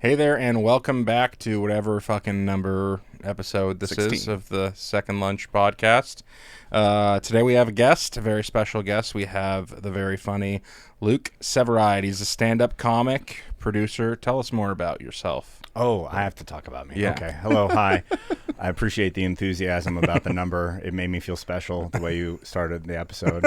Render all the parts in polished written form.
Hey there, and welcome back to whatever fucking number episode this 16. is of the Second Lunch podcast. Today we have a guest, a very special guest. We have the very funny Luke Severeid. He's a stand-up comic, producer. Tell us more about yourself. Oh, I have to talk about me. Yeah. Okay. Hello. Hi. I appreciate the enthusiasm about the number. It made me feel special the way you started the episode.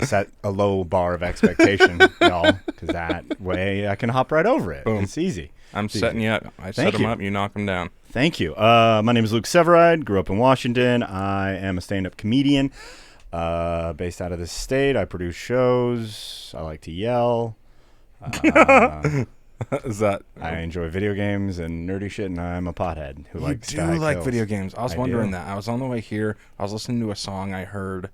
Set a low bar of expectation, y'all, because that way I can hop right over it. Boom. It's easy. I'm setting you up. I set Thank him you. up, you knock him down. Thank you. My name is Luke Severeid. Grew up in Washington. I am a stand-up comedian based out of this state. I produce shows. I like to yell. Is that... I enjoy video games and nerdy shit, and I'm a pothead who You likes do to like kills. video games. I was I wondering do. that. I was on the way here. I was listening to a song I heard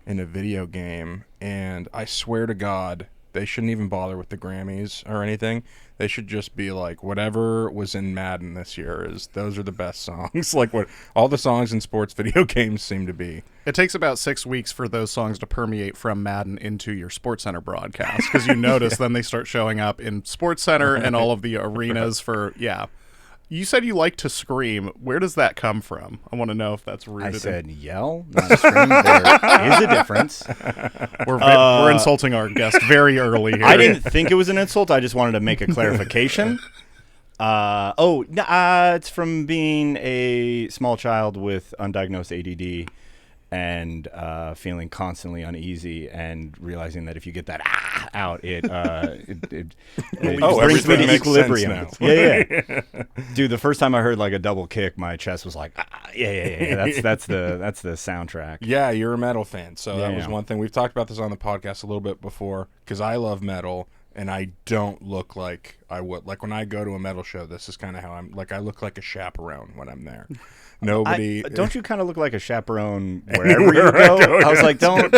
in a video game, and I swear to God, they shouldn't even bother with the Grammys or anything. They should just be like, whatever was in Madden this year those are the best songs. Like what all the songs in sports video games seem to be. It takes about 6 weeks for those songs to permeate from Madden into your SportsCenter broadcast, because you notice then they start showing up in SportsCenter and all of the arenas for, yeah. You said you like to scream. Where does that come from? I want to know if that's rooted I said yell, not scream. There is a difference. we're insulting our guest very early here. I didn't think it was an insult. I just wanted to make a clarification. It's from being a small child with undiagnosed ADD and feeling constantly uneasy and realizing that if you get that out, it brings me everything to makes equilibrium. sense now. Yeah. Dude, the first time I heard like a double kick, my chest was like, yeah. That's the soundtrack. Yeah, you're a metal fan, so that was Yeah. one thing. We've talked about this on the podcast a little bit before, because I love metal, and I don't look like I would. Like, when I go to a metal show, this is kind of how I'm, like, I look like a chaperone when I'm there. Nobody... Don't you kind of look like a chaperone wherever you go? I was like, don't...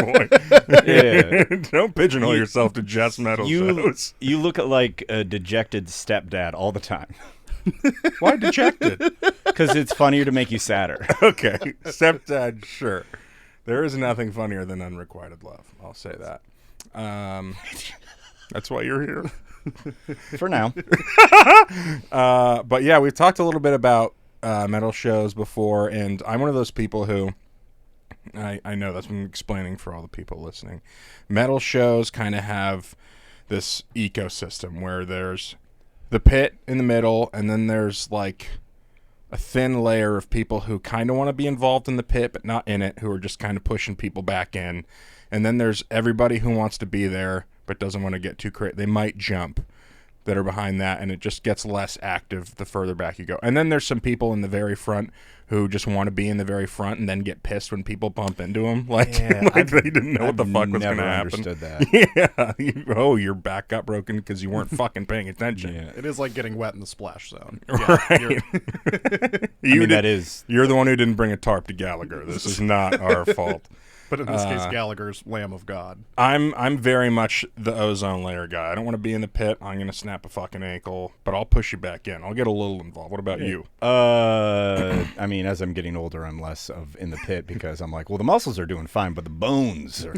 Yeah. Don't pigeonhole yourself to just metal shows. You look like a dejected stepdad all the time. Why dejected? Because it's funnier to make you sadder. Okay, stepdad, sure. There is nothing funnier than unrequited love. I'll say that. That's why you're here. For now. But yeah, we've talked a little bit about metal shows before, and I'm one of those people who, I know that's what I'm explaining for all the people listening. Metal shows kind of have this ecosystem where there's the pit in the middle, and then there's like a thin layer of people who kind of want to be involved in the pit but not in it, who are just kind of pushing people back in. And then there's everybody who wants to be there but doesn't want to get too crazy. They might jump, that are behind that, and it just gets less active the further back you go. And then there's some people in the very front who just want to be in the very front and then get pissed when people bump into them. Like, they didn't know what the fuck was going to happen. Understood that. Yeah. Your back got broken because you weren't fucking paying attention. Yeah. It is like getting wet in the splash zone. Right. That You're the one who didn't bring a tarp to Gallagher. This is not our fault. But in this case, Gallagher's Lamb of God. I'm very much the ozone layer guy. I don't want to be in the pit. I'm going to snap a fucking ankle, but I'll push you back in. I'll get a little involved. What about you? I mean, as I'm getting older, I'm less of in the pit because I'm like, well, the muscles are doing fine, but the bones are...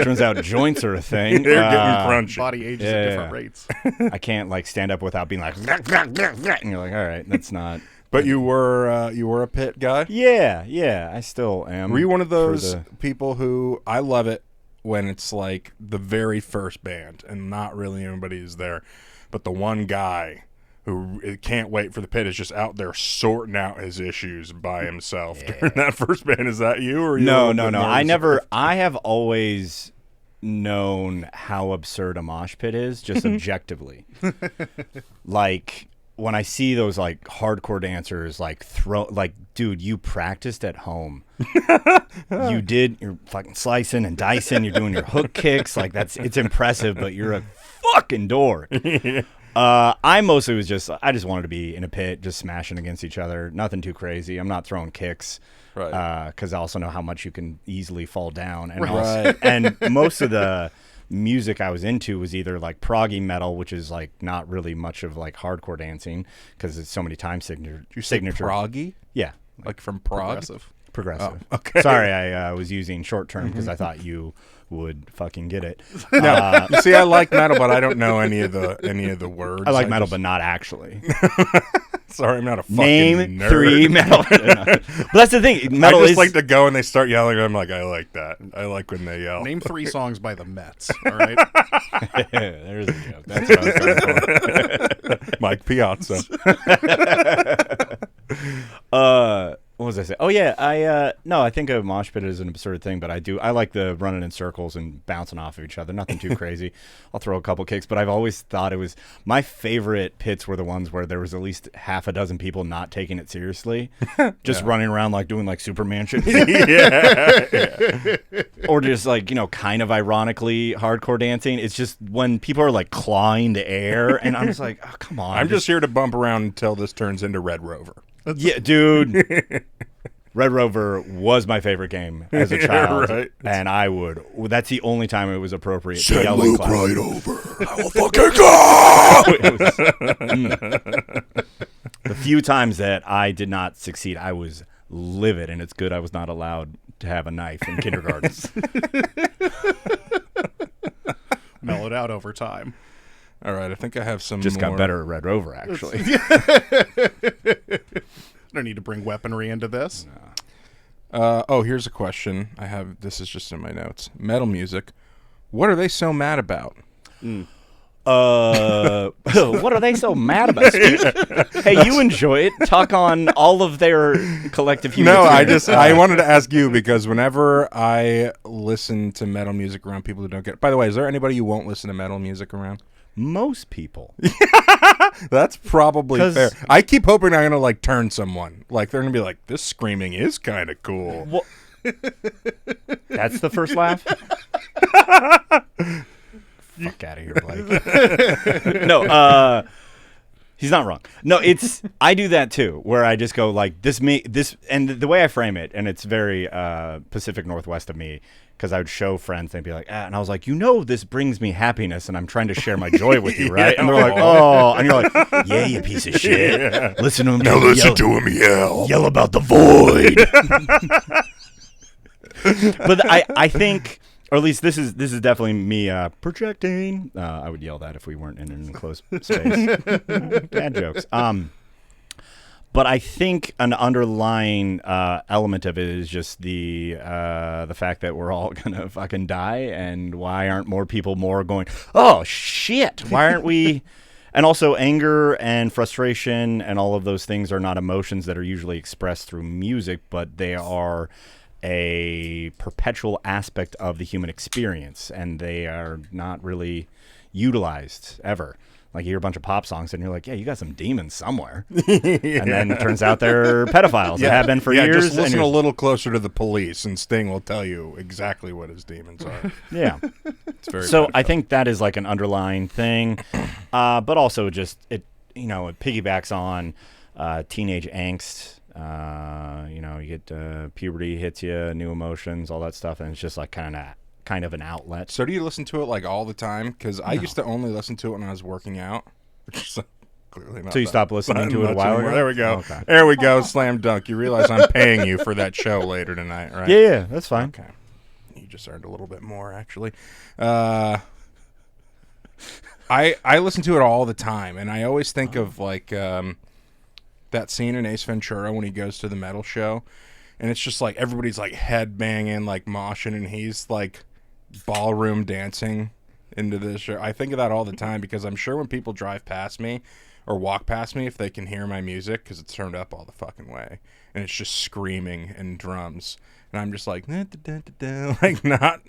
Turns out joints are a thing. They're getting crunchy. Body ages at different rates. I can't like stand up without being like, and you're like, all right, that's not... But you were a pit guy? Yeah, I still am. Were you one of those people who, I love it when it's like the very first band and not really anybody is there, but the one guy who can't wait for the pit is just out there sorting out his issues by himself during that first band? Is that you? Or No. I have always known how absurd a mosh pit is, just objectively. Like... when I see those like hardcore dancers dude, you practiced at home. You're fucking slicing and dicing, you're doing your hook kicks, like it's impressive, but you're a fucking dork. I mostly I just wanted to be in a pit, just smashing against each other. Nothing too crazy. I'm not throwing kicks. Right. Because I also know how much you can easily fall down. And Right. And most of the music I was into was either like proggy metal, which is like not really much of like hardcore dancing because it's so many time signature. Did you say proggy? Yeah. Like from Prague? Progressive. Progressive. Oh, okay. Sorry, I was using short term because I thought you would fucking get it. No, you see, I like metal, but I don't know any of the words. I like metal, but not actually. Sorry, I'm not a fucking Name nerd. 3 metal. But that's the thing. Metal I just is like to go and they start yelling. I'm like, I like that. I like when they yell. Name 3 songs by the Mets. All right. There's a joke. That's what I was going for. Mike Piazza. What was I saying? Oh yeah, I think a mosh pit is an absurd thing, but I like the running in circles and bouncing off of each other. Nothing too crazy. I'll throw a couple kicks, but I've always thought it was my favorite pits were the ones where there was at least half a dozen people not taking it seriously, just running around like doing like Superman shit. Or just like, kind of ironically hardcore dancing. It's just when people are like clawing the air, and I'm just like, oh, come on. I'm just here to bump around until this turns into Red Rover. Yeah, dude. Red Rover was my favorite game as a child, right. And that's the only time it was appropriate to Send yell in Luke class. right over. I will fucking go! The few times that I did not succeed, I was livid, and it's good I was not allowed to have a knife in kindergarten. Mellowed out over time. All right, I think I have some Just more. got better at Red Rover, actually. Don't need to bring weaponry into this. Here's a question. This is just in my notes. Metal music. What are they so mad about? What are they so mad about? Hey, you enjoy it. Talk on all of their collective human experience. I wanted to ask you because whenever I listen to metal music around people who don't get it. By the way, is there anybody you won't listen to metal music around? Most people. That's probably fair. I keep hoping I'm going to turn someone. Like they're going to be like, this screaming is kind of cool. Well, that's the first laugh? Fuck out of here, Blake. No, he's not wrong. No, I do that too, where I just go like this, and the way I frame it, and it's very Pacific Northwest of me, because I would show friends, and they'd be like, and I was like, this brings me happiness, and I'm trying to share my joy with you, right? And they're like, oh, and you're like, yeah, you piece of shit. Yeah. Listen to him. Now listen to him yell. Yell about the void. But I think, or at least this is definitely me projecting. I would yell that if we weren't in an enclosed space. Dad jokes. But I think an underlying element of it is just the fact that we're all gonna fucking die, and why aren't more people going, oh shit, why aren't we? And also anger and frustration and all of those things are not emotions that are usually expressed through music, but they are a perpetual aspect of the human experience, and they are not really utilized ever. Like, you hear a bunch of pop songs, and you're like, yeah, you got some demons somewhere. And then it turns out they're pedophiles. They have been for years. Just listen a little closer to the police, and Sting will tell you exactly what his demons are. Yeah. It's very So pedophile. I think that is like an underlying thing. But also just, it piggybacks on teenage angst. You get puberty hits you, new emotions, all that stuff, and it's just like kind of an outlet. So do you listen to it all the time? Because I used to only listen to it when I was working out. Clearly not. So you stopped listening to it a while ago? There we go. Okay. There we go. Slam dunk. You realize I'm paying you for that show later tonight, right? Yeah, that's fine. Okay. You just earned a little bit more, actually. I listen to it all the time, and I always think of that scene in Ace Ventura when he goes to the metal show, and it's just like everybody's like head banging, like moshing, and he's like ballroom dancing into this show. I think of that all the time because I'm sure when people drive past me or walk past me, if they can hear my music, because it's turned up all the fucking way, and it's just screaming and drums, and I'm just like, like not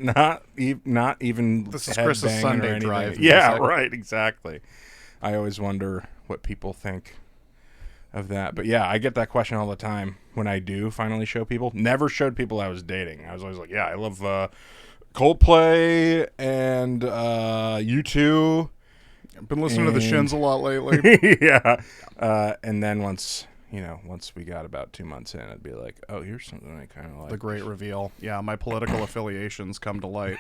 even. This is Chris's Sunday drive. Yeah, music. right, exactly. I always wonder what people think of that. But yeah, I get that question all the time when I do finally show people. Never showed people I was dating. I was always like, yeah, I love Coldplay and U2. I've been listening to the Shins a lot lately. Yeah. And then once we got about 2 months in, I'd be like, oh, here's something I kind of like. The great reveal. Yeah, my political affiliations come to light.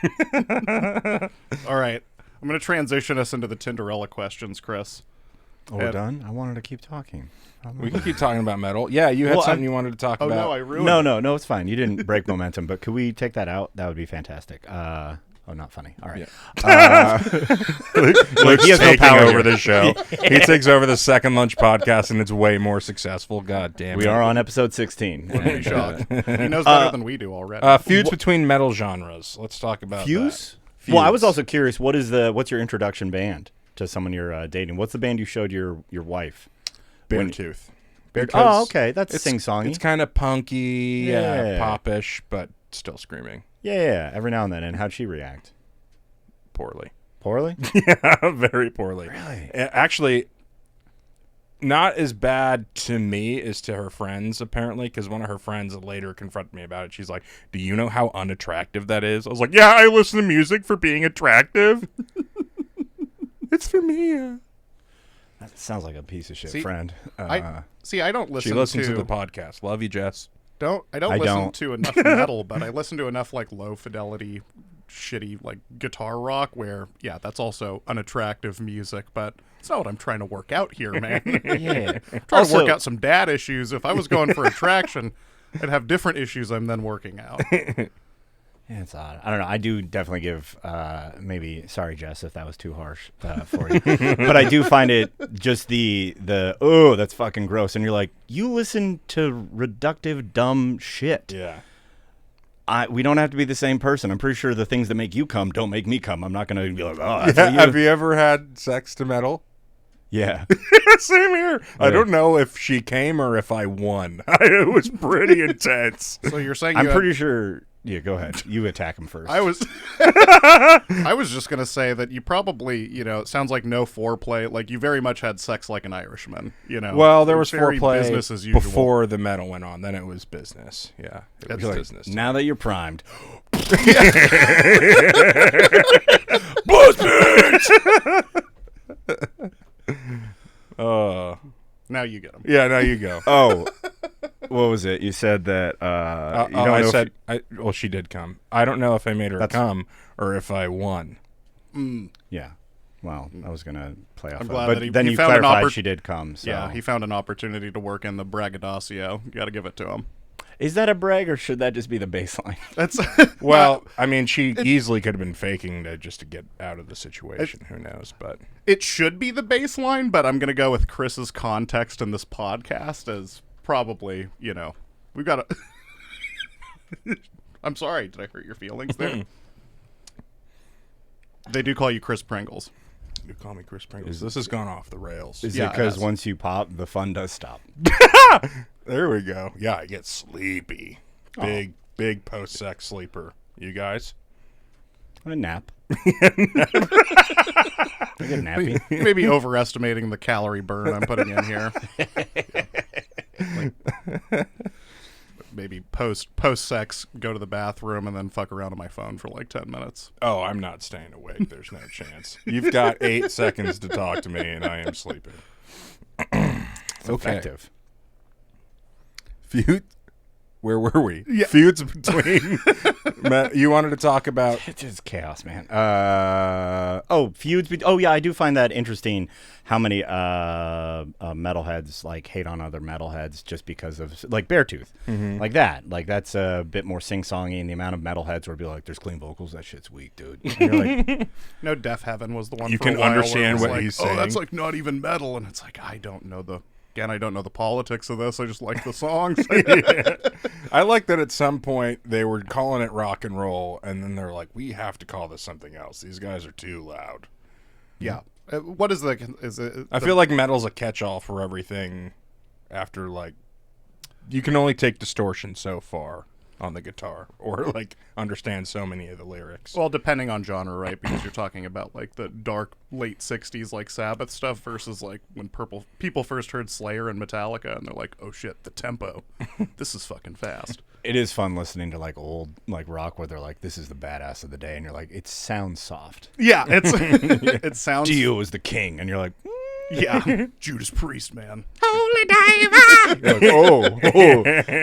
All right. I'm going to transition us into the Tinderella questions, Chris. Oh, we're done? I wanted to keep talking. We can keep talking about metal. Yeah, you had something you wanted to talk about. Oh, no, I ruined No, it's fine. You didn't break momentum, but could we take that out? That would be fantastic. Oh, not funny. All right. Luke's he has no taking power over here. the show. He takes over the Second Lunch podcast, and it's way more successful. God damn it. We are on episode 16. Wouldn't be shocked. He knows better than we do already. Feuds between metal genres. Let's talk about Fuse? that. Well, I was also curious. What's your introduction band to someone you're dating? What's the band you showed your wife? Beartooth. Oh, okay. That's sing-songy. It's kind of punky, Yeah. popish, but still screaming Yeah, every now and then. And how'd she react? poorly. Poorly? Yeah, very poorly. Really? Actually, not as bad to me as to her friends, apparently, because one of her friends later confronted me about it. She's like, do you know how unattractive that is? I was like, yeah, I listen to music for being attractive. It's for me. That sounds like a piece of shit See, friend. I don't listen She listens to to the podcast. Love you, Jess. I don't I listen don't. to enough metal, but I listen to enough like low fidelity, shitty like guitar rock where that's also unattractive music, but it's not what I'm trying to work out here, man. Yeah. Trying to work out some dad issues. If I was going for attraction, I'd have different issues I'm then working out. Yeah, it's odd. I don't know. I do definitely give maybe sorry, Jess, if that was too harsh for you. But I do find it just the oh, that's fucking gross. And you're like, you listen to reductive, dumb shit. Yeah. We don't have to be the same person. I'm pretty sure the things that make you come don't make me come. I'm not going to be like, oh, that's what Have you ever had sex to metal? Yeah. Same here. I don't know if she came or if I won. It was pretty intense. So you're saying I'm pretty sure. Yeah, go ahead. You attack him first. I was just gonna say that you probably, it sounds like no foreplay. Like you very much had sex like an Irishman. Well, there was very foreplay business as usual. before the metal went on. Then it was business. Yeah, it was like, business. Now that you're primed. Now you get them. Yeah, now you go. Oh, what was it? You said that you don't know if well, she did come. I don't know if I made her come or if I won. yeah. Well, I was gonna play off. I'm of glad it. that But he then you found an clarified she did come. So. Yeah, he found an opportunity to work in the braggadocio. You got to give it to him. Is that a brag or should that just be the baseline? That's Well, I mean, she easily could have been faking to get out of the situation. Who knows? But it should be the baseline, but I'm gonna go with Chris's context in this podcast as probably, we've got a. I'm sorry, did I hurt your feelings there? They do call you Chris Pringles. you call me Chris Pringles. This has gone off the rails. Is Yeah, it because it has. once you pop, the fun does stop? There we go. Yeah, I get sleepy. Big post-sex sleeper. You guys? A nap. I get nappy. Maybe overestimating the calorie burn I'm putting in here. Maybe post sex, go to the bathroom and then fuck around on my phone for like 10 minutes. Oh, I'm not staying awake. There's no chance. You've got 8 seconds to talk to me, and I am sleeping. Effective. Feud? Where were we? Yeah. Feuds between. You wanted to talk about. It's just chaos, man. Feuds. I do find that interesting. How many metalheads like hate on other metalheads just because of like Beartooth, like that. Like that's a bit more sing-songy, and the amount of metalheads would be like, "There's clean vocals. That shit's weak, dude." And you're like, No, Deaf Heaven was the one. You for can a while where it understand was what like, he's Oh, that's saying. like not even metal, and it's like I don't know the politics of this. I just like the songs. I like that at some point they were calling it rock and roll, and then they're like, we have to call this something else. These guys are too loud. Yeah. What is it? I feel like metal's a catch-all for everything after, like, you can only take distortion so far on the guitar or, like, understand so many of the lyrics. Well, depending on genre, right? Because you're talking about like the dark late '60s like Sabbath stuff versus like when people first heard Slayer and Metallica, and they're like, "Oh shit, the tempo, this is fucking fast." it is fun listening to like old like rock where they're like, "This is the badass of the day," and you're like, "It sounds soft." Yeah, it sounds. Dio is the king, and you're like, Yeah, Judas Priest, man. Holy diver! Like, oh,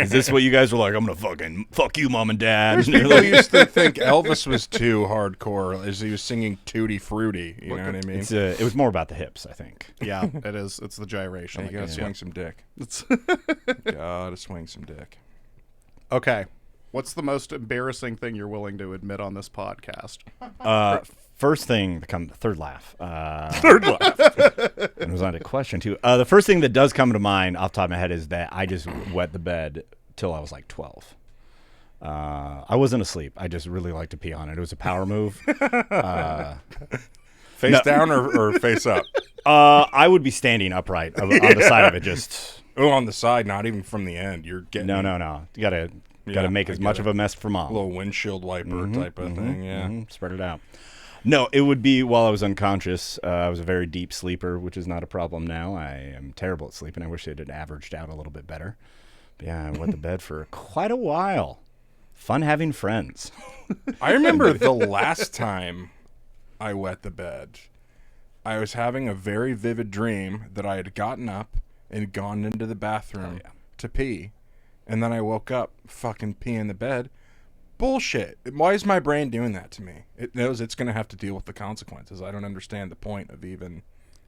is this what you guys were like? I'm gonna fucking fuck you, mom and dad. And you're People like, used to think Elvis was too hardcore as he was singing Tutti Frutti. You know what I mean? it was more about the hips, I think. Yeah, it is. It's the gyration. You I gotta guess, swing some dick. It's Gotta swing some dick. okay. What's the most embarrassing thing you're willing to admit on this podcast? First thing, third laugh. Third laugh. And it was on a question, too. The first thing that does come to mind off the top of my head is that I just wet the bed till I was like 12. I wasn't asleep. I just really liked to pee on it. It was a power move. Face down or face up? I would be standing upright on the side of it, just... Oh, on the side, not even from the end. You're getting... No. You gotta make as much of a mess for mom. A little windshield wiper type of thing, yeah. Spread it out. No, it would be while I was unconscious. I was a very deep sleeper, which is not a problem now. I am terrible at sleeping. I wish it had averaged out a little bit better. But yeah, I wet the bed for quite a while. Fun having friends. I remember the last time I wet the bed, I was having a very vivid dream that I had gotten up and gone into the bathroom to pee. And then I woke up fucking peeing in the bed. Bullshit. Why is my brain doing that to me? It knows it's going to have to deal with the consequences. I don't understand the point of even...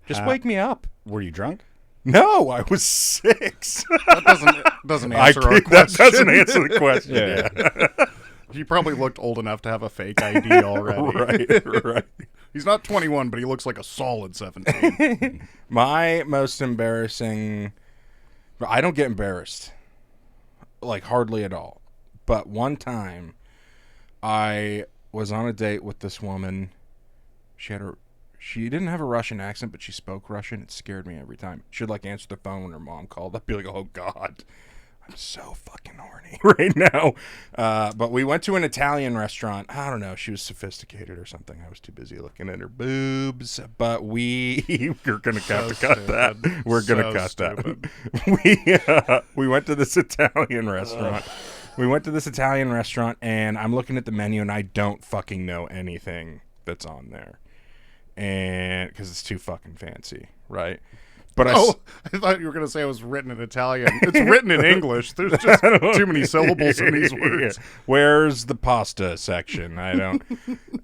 Just wake me up. Were you drunk? No, I was 6. That doesn't answer our question. That doesn't answer the question. Yeah. You probably looked old enough to have a fake ID already. Right. He's not 21, but he looks like a solid 17. My most embarrassing... I don't get embarrassed. Like, hardly at all. But one time, I was on a date with this woman. She didn't have a Russian accent, but she spoke Russian. It scared me every time. She'd, like, answer the phone when her mom called. I'd be like, oh, God. I'm so fucking horny right now. But we went to an Italian restaurant. I don't know. She was sophisticated or something. I was too busy looking at her boobs. But we're going to have to cut that. We're going to cut that. We went to this Italian restaurant. We went to this Italian restaurant, and I'm looking at the menu, and I don't fucking know anything that's on there. And because it's too fucking fancy, right? But I thought you were going to say it was written in Italian. It's written in English. There's just too many syllables in these words. Where's the pasta section? I don't.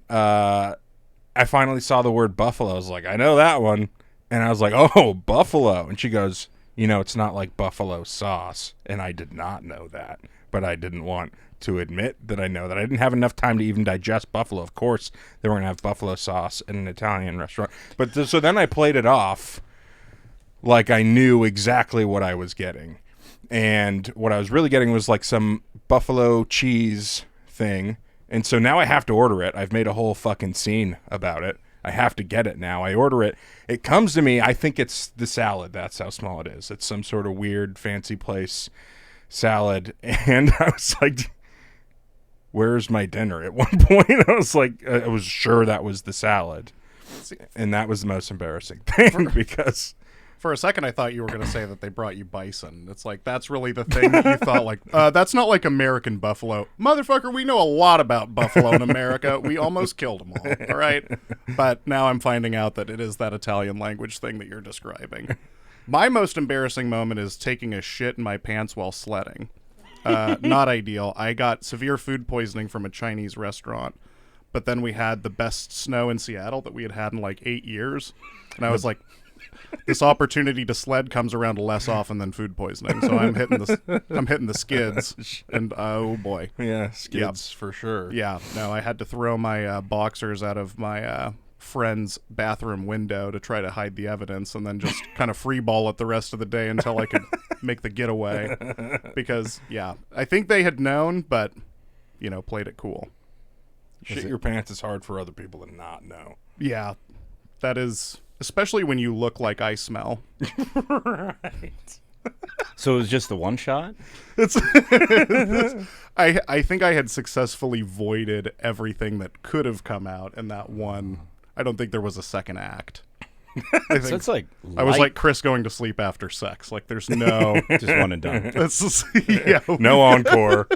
I finally saw the word buffalo. I was like, I know that one. And I was like, oh, buffalo. And she goes, it's not like buffalo sauce. And I did not know that. But I didn't want to admit that I know that. I didn't have enough time to even digest buffalo. Of course, they were going to have buffalo sauce in an Italian restaurant. But so then I played it off like I knew exactly what I was getting. And what I was really getting was like some buffalo cheese thing. And so now I have to order it. I've made a whole fucking scene about it. I have to get it now. I order it. It comes to me. I think it's the salad. That's how small it is. It's some sort of weird fancy place salad. And I was like, where's my dinner? At one point, I was like, I was sure that was the salad. And that was the most embarrassing thing because... For a second, I thought you were going to say that they brought you bison. It's like, that's really the thing that you thought, like, that's not like American buffalo. Motherfucker, we know a lot about buffalo in America. We almost killed them all right? But now I'm finding out that it is that Italian language thing that you're describing. My most embarrassing moment is taking a shit in my pants while sledding. Not ideal. I got severe food poisoning from a Chinese restaurant, but then we had the best snow in Seattle that we had in like 8 years. And I was like... This opportunity to sled comes around less often than food poisoning, so I'm hitting the skids, and oh boy, yeah, skids for sure. Yeah, no, I had to throw my boxers out of my friend's bathroom window to try to hide the evidence, and then just kind of free ball it the rest of the day until I could make the getaway. Because I think they had known, but played it cool. Shit your pants is hard for other people to not know. Yeah, that is. Especially when you look like I smell. Right. So it was just the one shot? I think I had successfully voided everything that could have come out in that one. I don't think there was a second act. So it's like I was like Chris going to sleep after sex. Like there's no just one and done. No encore.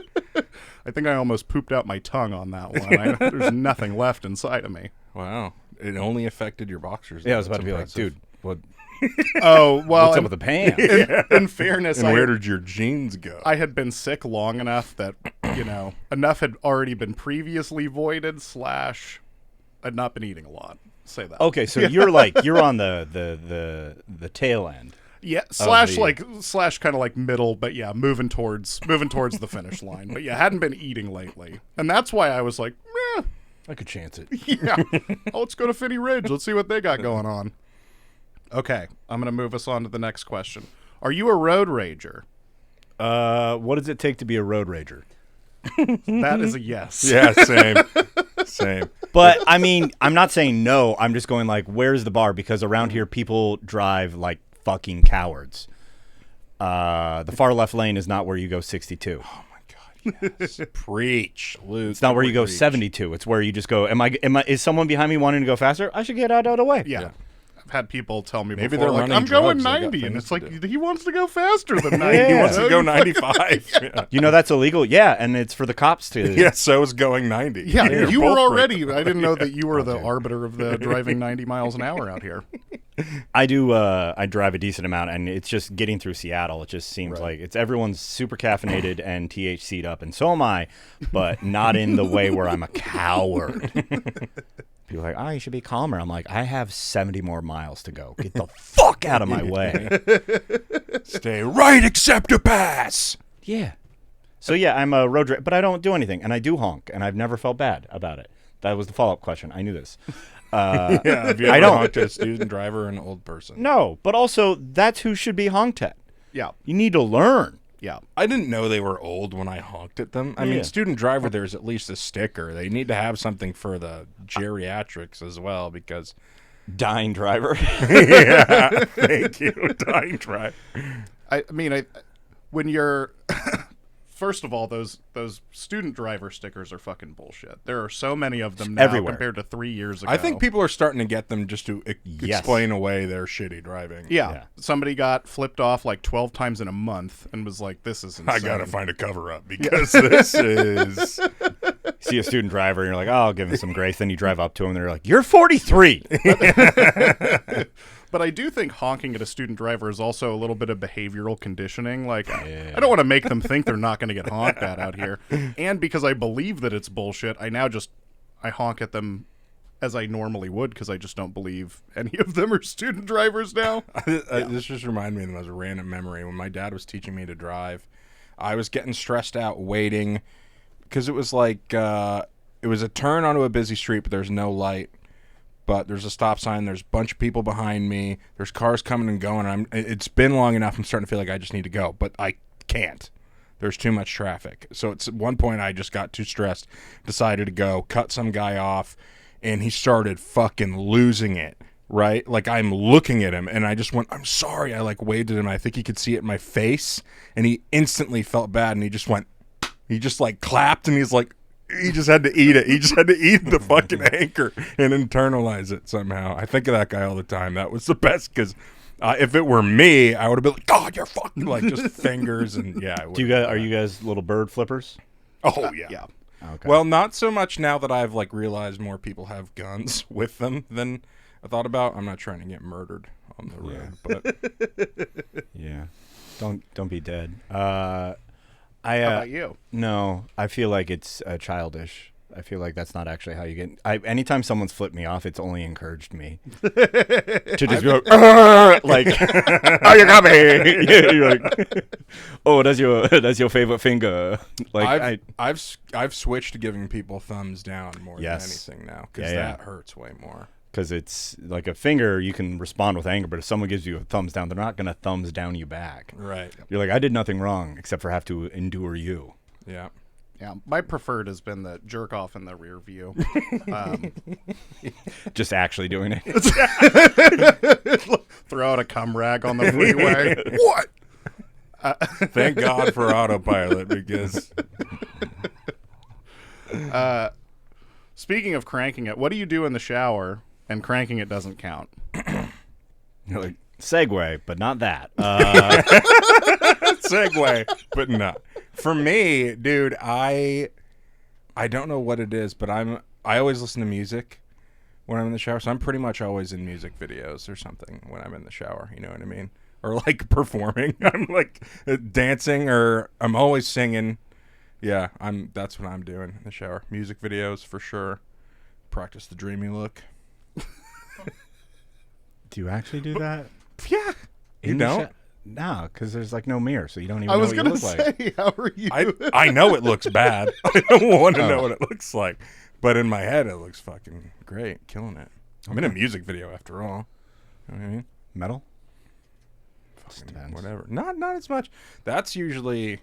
I think I almost pooped out my tongue on that one. There's nothing left inside of me. Wow. It only affected your boxers. Yeah, I was about to be like, dude, what? Oh, well. What's up with the pants? In fairness, and where did your jeans go? I had been sick long enough that, enough had already been previously voided / I'd not been eating a lot. Say that. Okay, so you're on the tail end. Yeah, slash the- slash kind of like middle, but yeah, moving towards the finish line. But yeah, hadn't been eating lately, and that's why I was like, I could chance it. yeah, let's go to Finny Ridge. Let's see what they got going on. Okay, I'm gonna move us on to the next question. Are you a road rager? What does it take to be a road rager? That is a yes. Yeah, same. But I mean, I'm not saying no. I'm just going like, where's the bar? Because around here, people drive like fucking cowards. The far left lane is not where you go 62. Oh my God, yes. Preach, Luke. It's not where you go Preach. 72. It's where you just go. Is someone behind me wanting to go faster? I should get out of the way. Yeah. I've had people tell me Maybe before, they're like, running I'm going drugs, they got 90, and things it's to like do. he wants to go faster than 90. He He wants to go You're like, 95. Yeah. You know that's illegal. Yeah, and it's for the cops to. Yeah, so is going 90. Yeah, They're you were both already. breaking- I didn't know that you were the arbiter of the driving 90 miles an hour out here. I do. I drive a decent amount, and it's just getting through Seattle. It just seems like everyone's super caffeinated and THC'd up, and so am I, but not in the way where I'm a coward. People are like, oh, you should be calmer. I'm like, I have 70 more miles to go. Get the fuck out of my way. Stay right, except to pass. Yeah. So yeah, I'm a road but I don't do anything, and I do honk, and I've never felt bad about it. That was the follow-up question. I knew this. Yeah, have you I ever don't. honked at a student driver or an old person? No, but also that's who should be honked at. Yeah, You need to learn. yeah. I didn't know they were old when I honked at them. I Yeah. mean, student driver, there's at least a sticker. They need to have something for the geriatrics as well because. Dying driver. Yeah, thank you, dying driver. I mean, when you're first of all, those student driver stickers are fucking bullshit. There are so many of them now Everywhere. compared to 3 years ago. I think people are starting to get them just to Yes. explain away their shitty driving. Yeah. Somebody got flipped off like 12 times in a month and was like, "This is insane." I gotta find a cover up because this is. See a student driver, and you're like, oh, I'll give him some grace. Then you drive up to him, and they're like, you're 43. But I do think honking at a student driver is also a little bit of behavioral conditioning. Like, I don't want to make them think they're not going to get honked at out here. And because I believe that it's bullshit, I honk at them as I normally would because I just don't believe any of them are student drivers now. This just reminded me of the most random memory. When my dad was teaching me to drive, I was getting stressed out waiting because it was like it was a turn onto a busy street, but there's no light. But there's a stop sign. There's a bunch of people behind me. There's cars coming and going. It's been long enough. I'm starting to feel like I just need to go, but I can't. There's too much traffic. So at one point I just got too stressed, decided to go, cut some guy off, and he started fucking losing it. Right? Like I'm looking at him and I just went, I'm sorry. I like waved at him. I think he could see it in my face and he instantly felt bad and he just like clapped and he's like, he just had to eat it. He just had to eat the fucking anchor and internalize it somehow. I think of that guy all the time. That was the best because if it were me, I would have been like, God, you're fucking like just fingers and yeah. Are you guys little bird flippers? Oh yeah. Yeah. Okay. Well, not so much now that I've like realized more people have guns with them than I thought about. I'm not trying to get murdered on the road, but yeah. Don't be dead. How about you? No, I feel like it's childish. I feel like that's not actually how you get. Anytime someone's flipped me off, it's only encouraged me to just be like, "Oh, you got me!" You're like, "Oh, that's your favorite finger." Like I've switched to giving people thumbs down more Yes. than anything now because Yeah, that hurts way more. because it's like a finger, you can respond with anger, but if someone gives you a thumbs down, they're not gonna thumbs down you back. Right. You're like, I did nothing wrong except for have to endure you. Yeah. Yeah, my preferred has been the jerk off in the rear view. Just actually doing it. Throw out a cum rag on the freeway. What? Thank God for autopilot because Speaking of cranking it, what do you do in the shower? And cranking it doesn't count. You're like, segue, but not that. segue, but no. For me, dude, I don't know what it is, but I always listen to music when I'm in the shower. So I'm pretty much always in music videos or something when I'm in the shower. You know what I mean? Or like performing. I'm like dancing, or I'm always singing. Yeah, that's what I'm doing in the shower. Music videos for sure. Practice the dreamy look. Do you actually do that? Yeah. You don't? No, because there's like no mirror, so you don't even I know was what you gonna look say, like. how are you? I know it looks bad. I don't want to know what it looks like. But in my head, it looks fucking great. Killing it. I'm in a music video after all. You know what I mean? Metal? Fucking whatever. Not as much. That's usually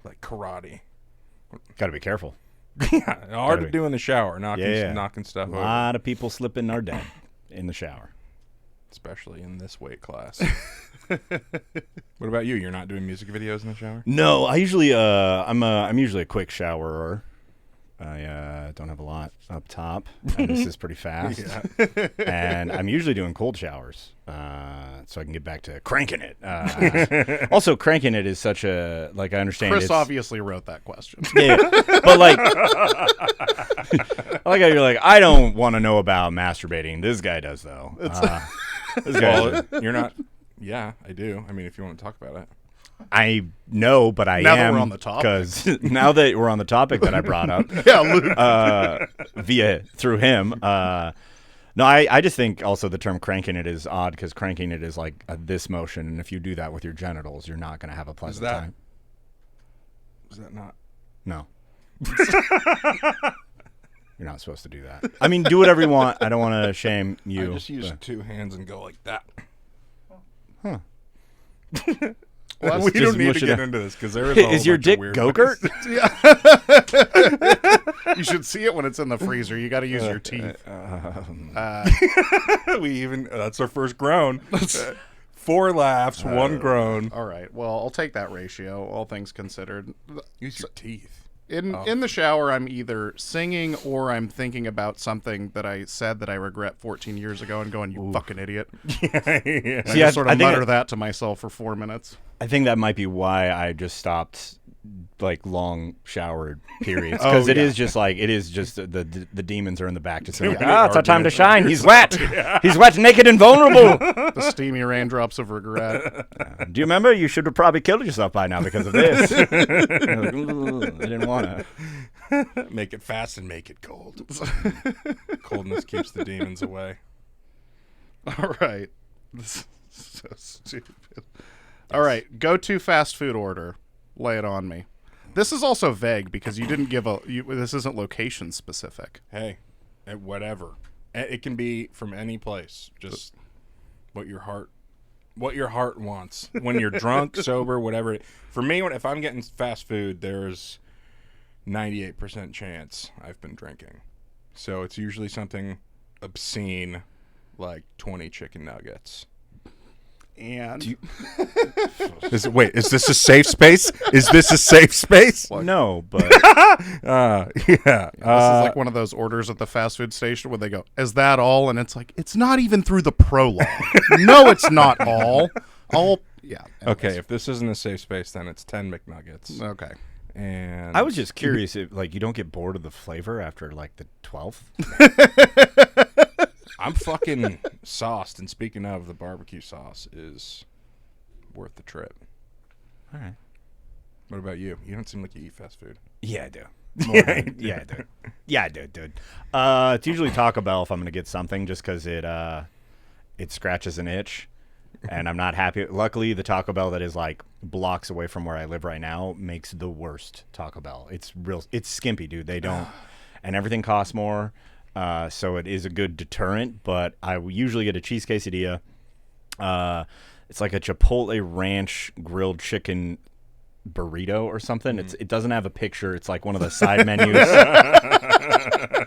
like karate. Got to be careful. Yeah, hard to do in the shower, knocking stuff A over. lot of people slipping are dead in the shower. Especially in this weight class. What about you? You're not doing music videos in the shower? No, I usually I'm usually a quick showerer. I don't have a lot up top, and this is pretty fast. And I'm usually doing cold showers, so I can get back to cranking it. Also, cranking it is such a I understand. Chris obviously wrote that question. Yeah, but like, I like how you're like, I don't want to know about masturbating. This guy does though. This guy, you're not. Yeah, I do. I mean, if you want to talk about it. I know, but I now am. That we're on the topic. Because now that we're on the topic that I brought up, Luke. through him. No, I just think also the term cranking it is odd because cranking it is like this motion, and if you do that with your genitals, you're not going to have a pleasant time. Is that not? No. You're not supposed to do that. I mean, do whatever you want. I don't want to shame you. I just use two hands and go like that. Huh. Well, we don't need to get into this because there is Is your dick Go-Gurt? You should see it when it's in the freezer. You got to use your teeth. That's our first groan. 4 laughs, 1 groan. All right. Well, I'll take that ratio, all things considered. Use your teeth. In the shower, I'm either singing or I'm thinking about something that I said that I regret 14 years ago and going, you fucking idiot. Yeah. I just sort of mutter that to myself for 4 minutes. I think that might be why I just stopped long shower periods because it is just the demons are in the back just saying, it's our time to shine. He's wet. He's wet, naked, and vulnerable. The steamy raindrops of regret. Do you remember? You should have probably killed yourself by now because of this. I didn't want to. Make it fast and make it cold. Coldness keeps the demons away. All right. This is so stupid. All right. Go-to fast food order. Lay it on me. This is also vague because you didn't give this isn't location specific. Hey, whatever. It can be from any place. Just what your heart wants. When you're drunk, sober, whatever. For me, if I'm getting fast food, there's 98% chance I've been drinking. So it's usually something obscene like 20 chicken nuggets. And is this a safe space? Is this a safe space? No, but yeah. This is like one of those orders at the fast food station where they go, "Is that all?" And it's like, it's not even through the prologue. No, it's not all. Yeah. Anyways. Okay, if this isn't a safe space, then it's 10 McNuggets. Okay. And I was just curious if you don't get bored of the flavor after the 12th. I'm fucking sauced, and speaking of, the barbecue sauce is worth the trip. All right. What about you? You don't seem like you eat fast food. Yeah, I do. Yeah, I do. Yeah, I do, dude. It's usually Taco Bell if I'm going to get something just because it scratches an itch, and I'm not happy. Luckily, the Taco Bell that is blocks away from where I live right now makes the worst Taco Bell. It's skimpy, dude. They don't, and everything costs more. So it is a good deterrent, but I usually get a cheese quesadilla. It's like a Chipotle ranch grilled chicken burrito or something. Mm. It doesn't have a picture. It's like one of the side menus.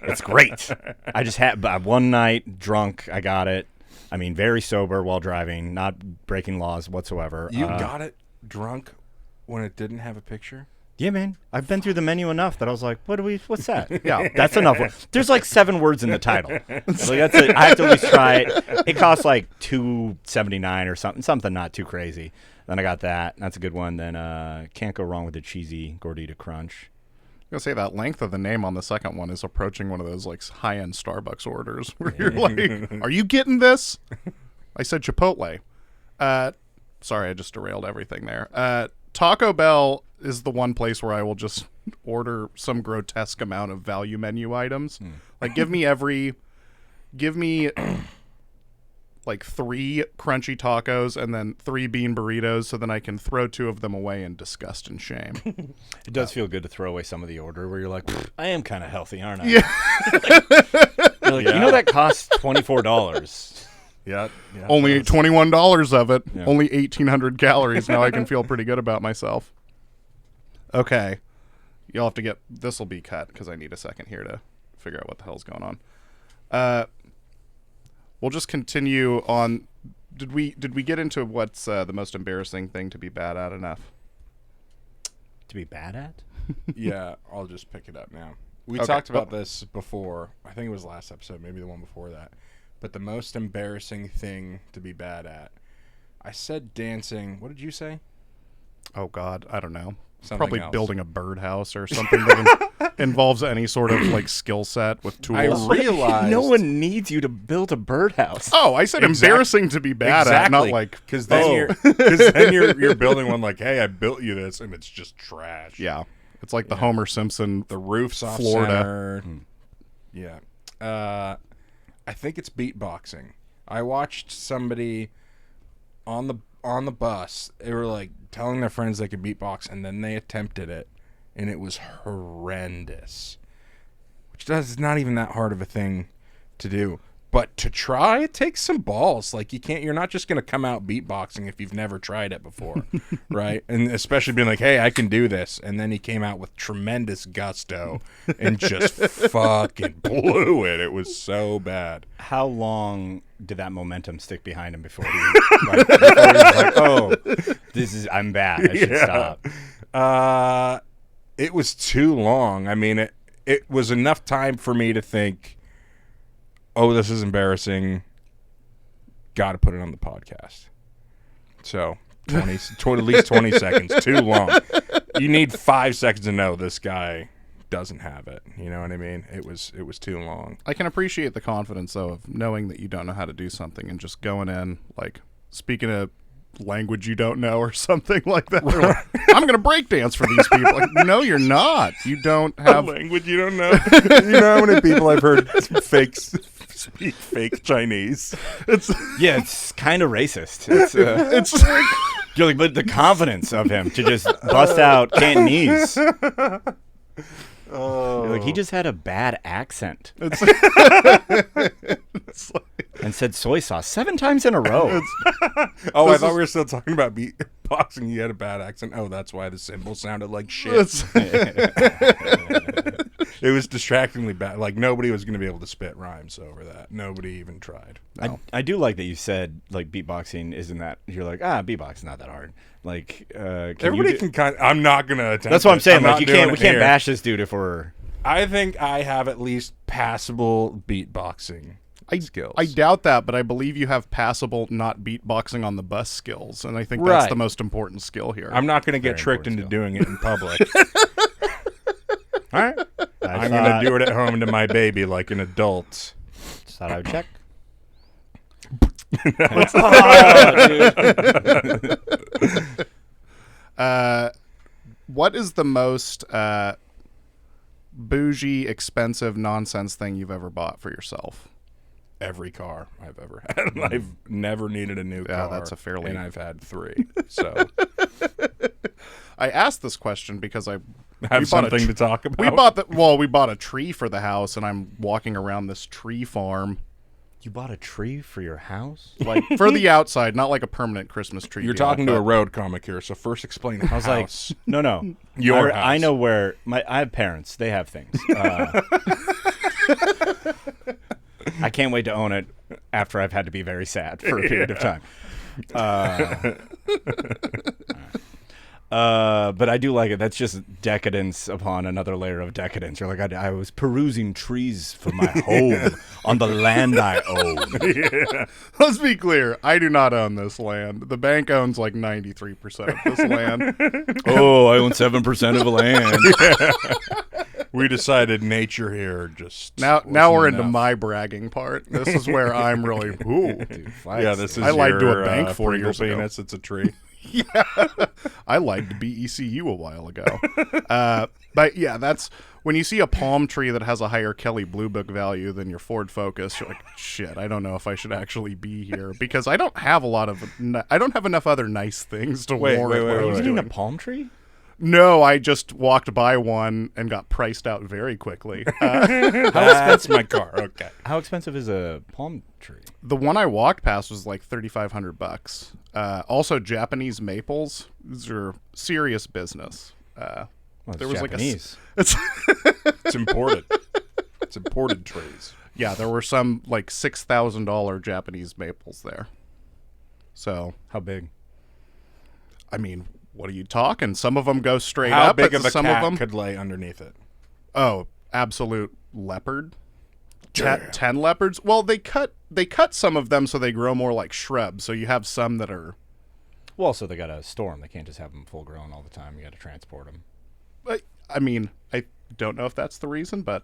It's great. I just had one night drunk. I got it. I mean, very sober while driving, not breaking laws whatsoever. You got it drunk when it didn't have a picture? Yeah, man. I've been through the menu enough that I was like, what's that? Yeah, that's enough. There's 7 words in the title. That's it. I have to at least try it. It costs $2.79 or something not too crazy. Then I got that. That's a good one. Then can't go wrong with the cheesy Gordita Crunch. I'm going to say that length of the name on the second one is approaching one of those high-end Starbucks orders where you're like, are you getting this? I said Chipotle. Sorry, I just derailed everything there. Taco Bell is the one place where I will just order some grotesque amount of value menu items. Give me like 3 crunchy tacos and then 3 bean burritos, so then I can throw 2 of them away in disgust and shame. It does feel good to throw away some of the order where you're like, I am kind of healthy, aren't I? Yeah. You're like, you know that costs $24. Yeah. Only $21 of it. Yeah. Only 1,800 calories. Now I can feel pretty good about myself. Okay. You'll have to get... This will be cut because I need a second here to figure out what the hell's going on. We'll just continue on. Did we get into what's the most embarrassing thing to be bad at enough? To be bad at? Yeah, I'll just pick it up now. We Okay. talked about this before. I think it was last episode, maybe the one before that. But the most embarrassing thing to be bad at. I said dancing. What did you say? Oh, God. I don't know. Something Probably else. building a birdhouse or something that involves any sort of like skill set with tools. I realized No one needs you to build a birdhouse. Oh, I said embarrassing to be bad at, not like... because then you're building one like, hey, I built you this, and it's just trash. Yeah. It's like the Homer Simpson... The roof's off Florida. center. Yeah. I think it's beatboxing. I watched somebody on the bus. They were like telling their friends they could beatbox, and then they attempted it, and it was horrendous. Which is not even that hard of a thing to do. But to try, it takes some balls. Like you're not just gonna come out beatboxing if you've never tried it before, right? And especially being like, "Hey, I can do this," and then he came out with tremendous gusto and just fucking blew it. It was so bad. How long did that momentum stick behind him before he, before he was like, oh, I'm bad. I should stop. It was too long. I mean, it was enough time for me to think, oh, this is embarrassing. Got to put it on the podcast. So, at least 20 seconds. Too long. You need 5 seconds to know this guy doesn't have it. You know what I mean? It was too long. I can appreciate the confidence, though, of knowing that you don't know how to do something and just going in, like, speaking a language you don't know or something like that. Like, I'm going to break dance for these people. Like, no, you're not. You don't have... language you don't know. You know how many people I've heard speak fake Chinese? It's kind of racist. It's you're like, but the confidence of him to just bust out Cantonese. Oh. You're like, he just had a bad accent. It's like, And said soy sauce 7 times in a row. Oh, I thought we were still talking about beatboxing. You had a bad accent. Oh, that's why the symbol sounded like shit. It was distractingly bad. Like, nobody was going to be able to spit rhymes over that. Nobody even tried. no. I do like that you said, like, beatboxing isn't that... You're like, beatboxing's not that hard. Like, Everybody can kind of... I'm not going to attempt That's what I'm saying. Like, not doing we it can't here. bash this dude if we're... I think I have at least passable beatboxing skills. I doubt that, but I believe you have passable not beatboxing on the bus skills, and I think that's Right. the most important skill here. I'm not going to get Very tricked into important doing it in public. All right. I'm going to do it at home to my baby like an adult. Just thought I would check. What is the most bougie, expensive, nonsense thing you've ever bought for yourself? Every car I've ever had. I've never needed a new car. that's a fairly- And I've had 3. So I asked this question because have we bought something to talk about. We bought a tree for the house, and I'm walking around this tree farm, You bought a tree for your house? like for the outside, not like a permanent Christmas tree. You're deal, talking to but- a road comic here, so first explain the house. I was like, no. Your I house. know where I have parents. They have things. I can't wait to own it after I've had to be very sad for a period of time. But I do like it. That's just decadence upon another layer of decadence. You're like, I was perusing trees for my home on the land I own. Let's be clear. I do not own this land. The bank owns like 93% of this land. Oh, I own 7% of the land. We decided nature here just Now wasn't we're into enough. my bragging part. This is where I'm really ooh. Dude, Yeah, this is I lied to your, a bank 4 Pringle years ago. penis. It's a tree. I liked BECU a while ago. But yeah, that's when you see a palm tree that has a higher Kelly Blue Book value than your Ford Focus, you're like, shit, I don't know if I should actually be here because I don't have enough other nice things to warrant what I was You doing. mean a palm tree? No, I just walked by one and got priced out very quickly. That's my car. Okay. How expensive is a palm tree? The one I walked past was like $3,500. Also, Japanese maples. These are serious business. Well, it's There was Japanese. It's It's imported. It's imported trees. yeah, there were some like $6,000 Japanese maples there. So, How big? I mean, what are you talking? Some of them go straight How up. big but of a some cat of them, could lay underneath it? oh, absolute leopard. Damn. 10 leopards. Well, they cut some of them so they grow more like shrubs. So you have some that are. Well, also they got to store them. They can't just have them full grown all the time. You got to transport them. I mean, I don't know if that's the reason, but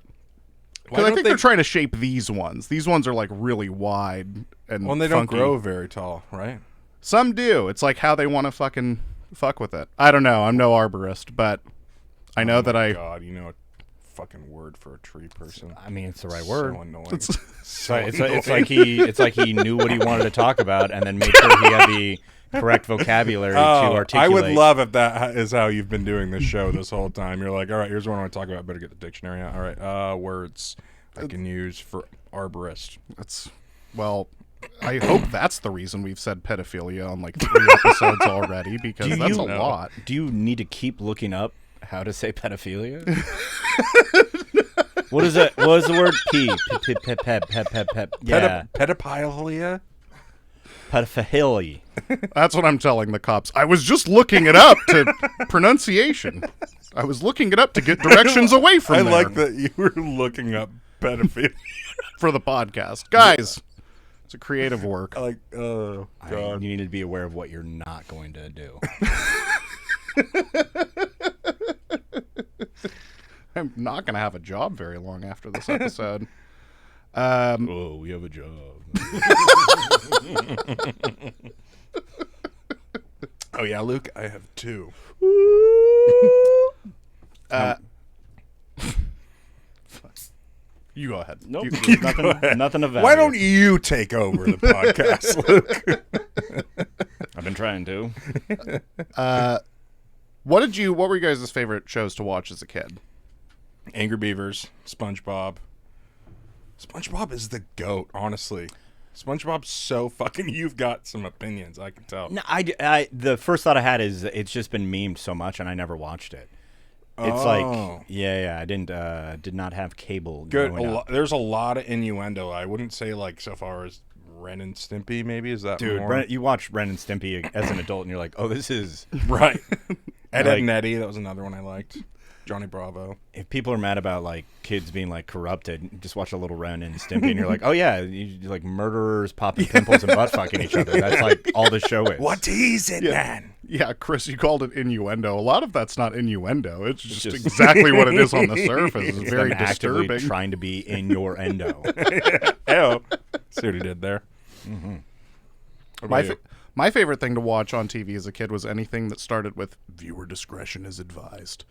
Why because I don't think they- they're trying to shape these ones. These ones are like really wide and Well, they don't funky. grow very tall, right? Some do. It's like how they want to fucking fuck with it. I don't know. I'm no arborist, but I know that I. God, you know a fucking word for a tree person. I mean, it's the right word. So annoying. It's like he knew what he wanted to talk about and then made sure he had the correct vocabulary to articulate. I would love if that is how you've been doing this show this whole time. You're like, all right, here's what I want to talk about. Better get the dictionary out. All right, words I can use for arborist. That's well. I hope that's the reason we've said pedophilia on like 3 episodes already because that's a lot. Do you need to keep looking up how to say pedophilia? What is it? What is the word? Yeah, Pedophilia? pedophilia. That's what I'm telling the cops. I was just looking it up to pronunciation. I was looking it up to get directions away from I there like that you were looking up pedophilia. for the podcast. Guys, it's a creative work. I like, oh, God. You need to be aware of what you're not going to do. I'm not going to have a job very long after this episode. Oh, we have a job. Oh, yeah, Luke, I have 2. You go ahead. Nope. You- Nothing of value. Why don't you take over the podcast, Luke? I've been trying to. what were you guys' favorite shows to watch as a kid? Angry Beavers, SpongeBob. SpongeBob is the GOAT, honestly. SpongeBob's so fucking... You've got some opinions, I can tell. No, the first thought I had is it's just been memed so much, and I never watched it. It's Oh. I did not have cable. Good. growing up. There's a lot of innuendo. I wouldn't say, like, so far as Ren and Stimpy, maybe? Is that Dude, more? you watch Ren and Stimpy as an adult, and you're like, oh, this is. Right. Ed, Like- and Eddie, that was another one I liked. Johnny Bravo. If people are mad about like kids being like corrupted, just watch a little Ren and Stimpy, and you're like, oh yeah, you like murderers popping pimples and butt fucking each other. That's like all the show is. What is it, man? Yeah, Chris, you called it innuendo. A lot of that's not innuendo. It's just just- exactly what it is on the surface. It's It's very them actively disturbing. trying to be in your endo. Oh. See what he did there? Mm-hmm. What about you? My favorite thing to watch on TV as a kid was anything that started with "viewer discretion is advised,"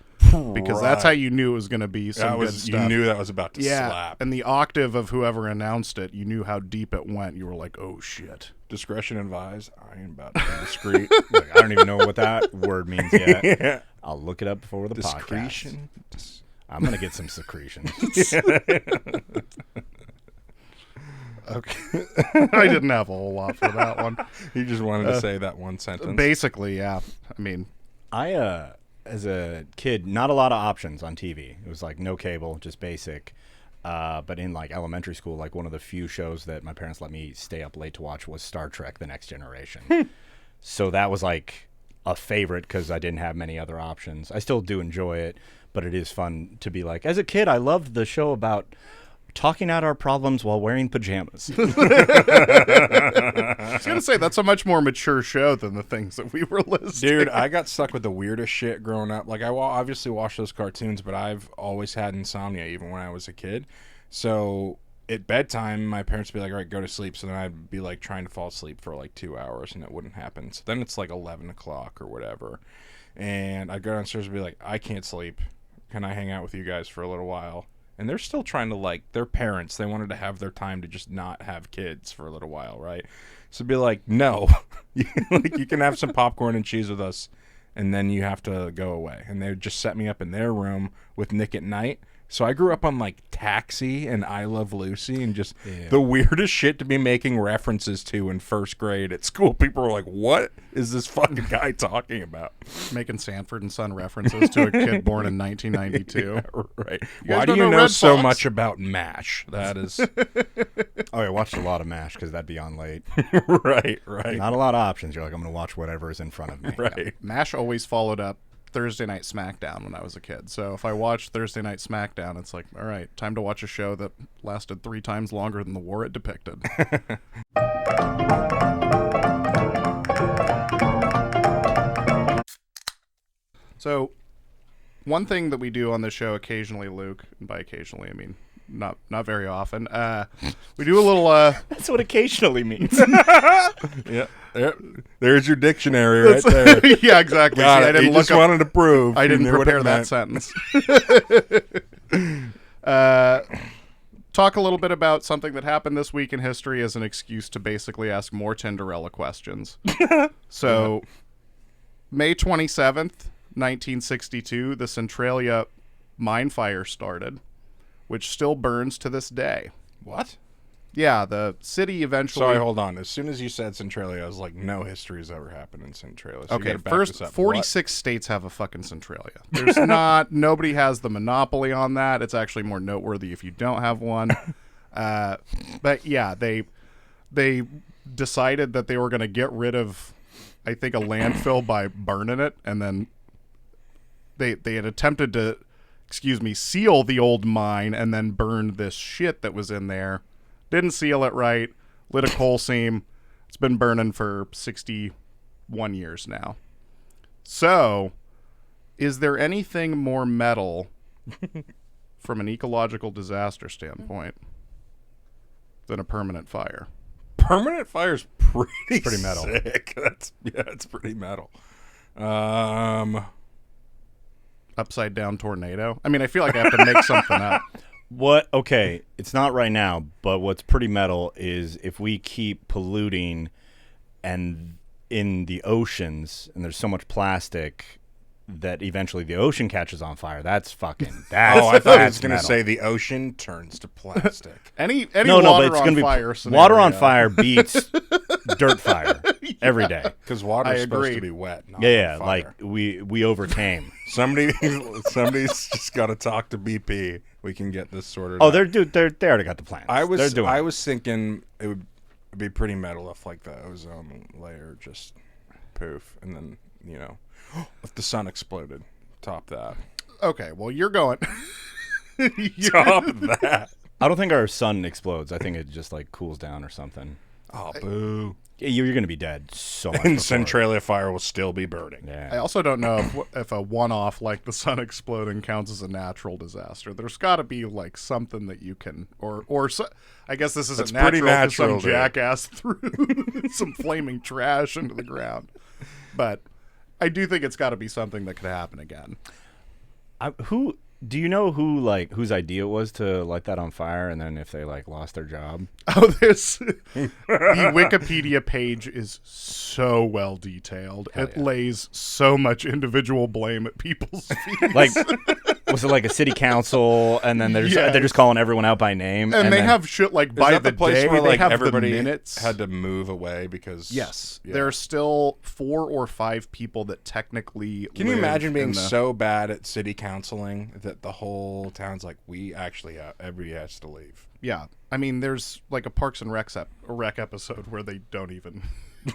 because that's how you knew it was going to be some good You stuff. knew that was about to Yeah, slap. and the octave of whoever announced it, you knew how deep it went. You were like, "Oh shit!" Discretion advised. I ain't about to be discreet. Like, I don't even know what that word means yet. Yeah. I'll look it up before the podcast. Discretion. I'm gonna get some secretion. Okay, I didn't have a whole lot for that one. He just wanted to say that one sentence. Basically, yeah. I mean, I as a kid, not a lot of options on TV. It was like no cable, just basic. But in like elementary school, like one of the few shows that my parents let me stay up late to watch was Star Trek: The Next Generation. So that was like a favorite because I didn't have many other options. I still do enjoy it, but it is fun to be like, as a kid, I loved the show about talking out our problems while wearing pajamas. I was gonna say that's a much more mature show than the things that we were listing. Dude, I got stuck with the weirdest shit growing up. Like, I obviously watched those cartoons, but I've always had insomnia even when I was a kid. So at bedtime, my parents would be like, all right, go to sleep. So then I'd be like trying to fall asleep for like 2 hours and it wouldn't happen. So then it's like 11 o'clock or whatever. And I'd go downstairs and be like, I can't sleep. Can I hang out with you guys for a little while? And they're still trying to, like, their parents, they wanted to have their time to just not have kids for a little while, right? So be like, no, like, you can have some popcorn and cheese with us, and then you have to go away. And they would just set me up in their room with Nick at Night. So I grew up on, like, Taxi and I Love Lucy and just the weirdest shit to be making references to in first grade at school. People were like, what is this fucking guy talking about? Making Sanford and Son references to a kid born in 1992. Yeah, right. guys Why do don't you know know Red so Fox? much about MASH? That is... Oh, I watched a lot of MASH because that'd be on late. right. Not a lot of options. You're like, I'm going to watch whatever is in front of me. Right. MASH always followed up Thursday Night SmackDown when I was a kid. So if I watched Thursday Night SmackDown, it's like, all right, time to watch a show that lasted 3 times longer than the war it depicted. So one thing that we do on this show occasionally, Luke, and by occasionally I mean not very often, we do a little That's what occasionally means. Yeah. There's your dictionary right there. yeah, exactly. Got See, it. I didn't He look just up wanted to prove. I he didn't knew what it prepare that meant. sentence. Talk a little bit about something that happened this week in history as an excuse to basically ask more Tinderella questions. So, May 27th, 1962, the Centralia mine fire started, which still burns to this day. What? Yeah, the city eventually... Sorry, hold on. As soon as you said Centralia, I was like, no history has ever happened in Centralia. So you Okay, gotta back first, this up. 46 states have a fucking Centralia. There's not... Nobody has the monopoly on that. It's actually more noteworthy if you don't have one. But yeah, they decided that they were going to get rid of, I think, a landfill by burning it, and then they had attempted to, seal the old mine and then burn this shit that was in there. Didn't seal it right, lit a coal seam. It's been burning for 61 years now. So, is there anything more metal from an ecological disaster standpoint than a permanent fire? Permanent fire's pretty metal. Sick. It's pretty metal. Upside down tornado? I mean, I feel like I have to make something up. What? Okay, it's not right now, but what's pretty metal is if we keep polluting and in the oceans, and there's so much plastic that eventually the ocean catches on fire. That's fucking. That's, I thought I was that's going to metal. say the ocean turns to plastic. Any No, but water it's on gonna be fire water on scenario. fire beats dirt fire every day. Because water's I supposed agree. to be wet, not Yeah, on fire. like we overcame. Somebody's just got to talk to BP. We can get this sorted Oh, out. they already got the plans. I They're doing it. was thinking it would be pretty metal if like the ozone layer just poof, and then if the sun exploded, top that. Okay, well, you're going. Top that. I don't think our sun explodes. I think it just like cools down or something. Oh, boo. Yeah, you're going to be dead so much. And before. Centralia fire will still be burning. Yeah. I also don't know if a one-off like the sun exploding counts as a natural disaster. There's got to be like something that you can, or so, I guess this isn't That's pretty natural 'cause some natural, dude. jackass threw some flaming trash into the ground. But I do think it's got to be something that could happen again. Who do you know whose idea it was to light that on fire, and then if they like lost their job? Oh, the Wikipedia page is so well detailed. Hell It yeah. lays so much individual blame at people's feet. Like, was it like a city council, and then they're Yes. just calling everyone out by name, and they then, have shit like Is by that the the place day where they like have everybody the minutes. had to move away because Yes, yeah. there are still 4 or 5 people that technically. Can you live imagine being in the- so bad at city counseling that the whole town's like, we actually have, everybody has to leave? Yeah, I mean, there's like a Parks and Rec episode where they don't even.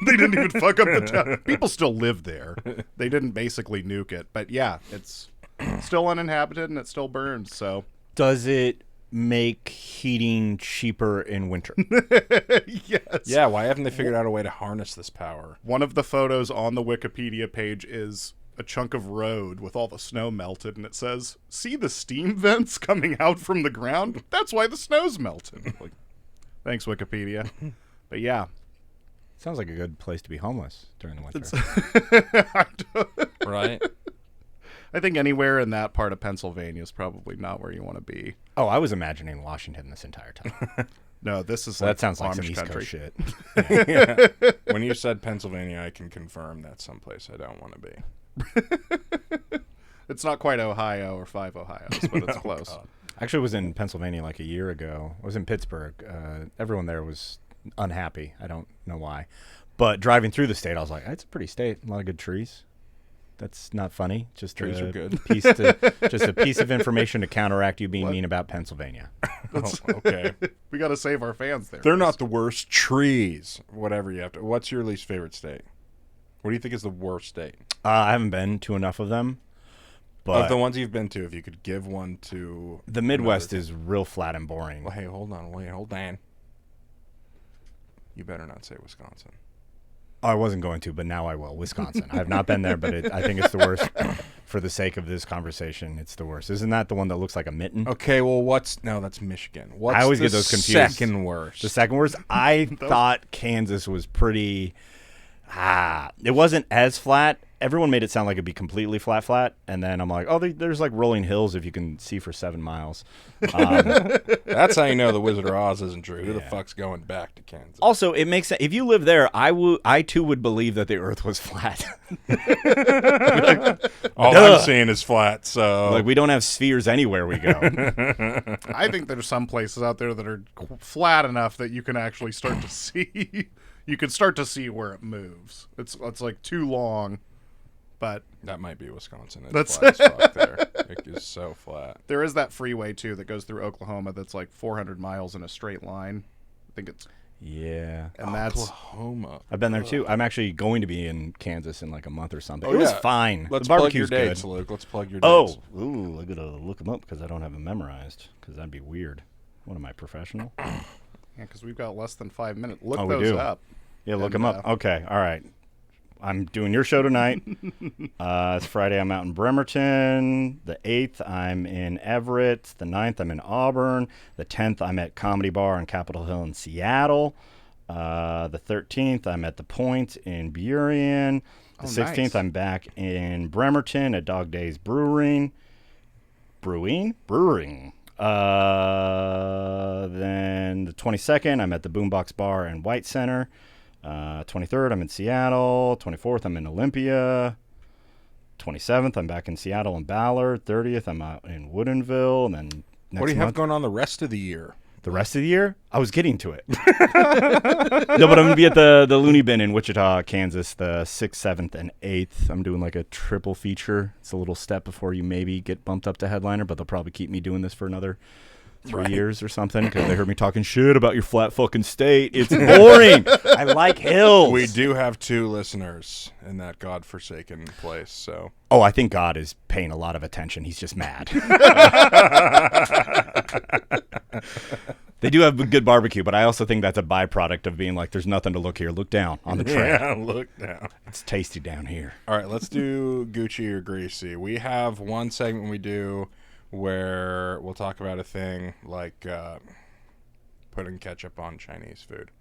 They didn't even fuck up the town. People still live there. They didn't basically nuke it, but yeah, it's still uninhabited and it still burns. So does it make heating cheaper in winter? yes. Yeah, why haven't they figured out a way to harness this power? One of the photos on the Wikipedia page is a chunk of road with all the snow melted, and it says, "See the steam vents coming out from the ground? That's why the snow's melted." Like, thanks, Wikipedia. But yeah. Sounds like a good place to be homeless during the winter. Right? I think anywhere in that part of Pennsylvania is probably not where you want to be. Oh, I was imagining Washington this entire time. No, this is So like that sounds like some Amish East country. Coast shit. Yeah. When you said Pennsylvania, I can confirm that's someplace I don't want to be. It's not quite Ohio or 5 Ohios, but it's close. God. Actually, I was in Pennsylvania like a year ago. I was in Pittsburgh. Everyone there was unhappy. I don't know why. But driving through the state, I was like, it's a pretty state. A lot of good trees. That's not funny. Just Trees are good. Just a piece of information to counteract you being mean about Pennsylvania. Oh, okay. We got to save our fans there. They're not the worst trees. Whatever you have to. What's your least favorite state? What do you think is the worst state? I haven't been to enough of them. But Of the ones you've been to, if you could give one to the Midwest is real flat and boring. Well, hey, hold on. You better not say Wisconsin. I wasn't going to, but now I will. Wisconsin. I have not been there, but I think it's the worst. For the sake of this conversation, it's the worst. Isn't that the one that looks like a mitten? Okay, well, no, that's Michigan. What's I always the get those confused. second worst? The second worst? I thought Kansas was pretty... it wasn't as flat. Everyone made it sound like it'd be completely flat. And then I'm like, there's like rolling hills if you can see for 7 miles. That's how you know the Wizard of Oz isn't true. Who the Yeah. fuck's going back to Kansas? Also, it makes sense. If you live there, I too would believe that the earth was flat. All Duh. I'm seeing is flat, so... Like, we don't have spheres anywhere we go. I think there's some places out there that are flat enough that you can actually start to see. You can start to see where it moves. It's like too long, but That might be Wisconsin. It's That's- flat as fuck there. It is so flat. there is that freeway too that goes through Oklahoma that's like 400 miles in a straight line. I think it's Yeah. and that's Oklahoma. I've been there too. I'm actually going to be in Kansas in like a month or something. Oh, It was yeah. fine. Let's the plug your barbecue's dates, good. Luke. Let's plug your dates. Oh, ooh, I gotta look them up because I don't have them memorized. Because that'd be weird. What am I, professional? yeah, because we've got less than 5 minutes. Look Oh, we those do. up. Yeah, look And, them up. Okay, all right. I'm doing your show tonight. It's Friday. I'm out in Bremerton. The 8th, I'm in Everett. The 9th, I'm in Auburn. The 10th, I'm at Comedy Bar on Capitol Hill in Seattle. The 13th, I'm at The Point in Burien. The Oh, 16th, nice. I'm back in Bremerton at Dog Days Brewing. Then the 22nd, I'm at the Boombox Bar in White Center. 23rd, I'm in Seattle. 24th, I'm in Olympia. 27th, I'm back in Seattle and Ballard. 30th, I'm out in Woodinville. And then next What do you have month, going on the rest of the year? the rest of the year, I was getting to it. No, but I'm going to be at the Looney Bin in Wichita, Kansas, the 6th, 7th, and 8th. I'm doing like a triple feature. It's a little step before you maybe get bumped up to headliner, but they'll probably keep me doing this for another 3 years or something because they heard me talking shit about your flat fucking state. It's boring. I like hills. We do have 2 listeners in that godforsaken place, so... Oh, I think God is paying a lot of attention. He's just mad. They do have good barbecue, but I also think that's a byproduct of being like, there's nothing to look here. Look down on the tray. Yeah, look down. It's tasty down here. All right, let's do Gucci or Greasy. We have one segment we do where we'll talk about a thing like putting ketchup on Chinese food.